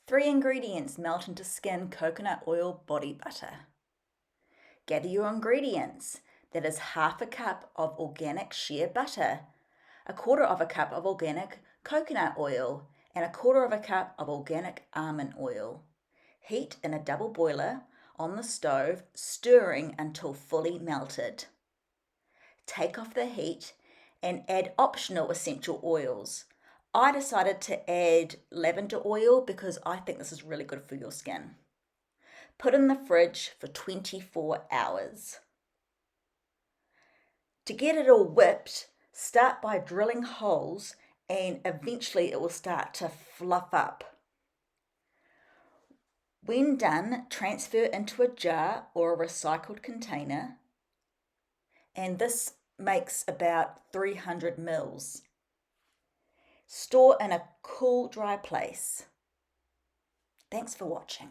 3 ingredients melt into skin coconut oil body butter. Gather your ingredients. That is half a cup of organic shea butter, a quarter of a cup of organic coconut oil, and a quarter of a cup of organic almond oil. Heat in a double boiler on the stove, stirring until fully melted. Take off the heat and add optional essential oils. I decided to add lavender oil because I think this is really good for your skin. Put in the fridge for 24 hours. To get it all whipped, start by drilling holes and eventually it will start to fluff up. When done, transfer into a jar or a recycled container, and this makes about 300 mils. Store in a cool, dry place. Thanks for watching.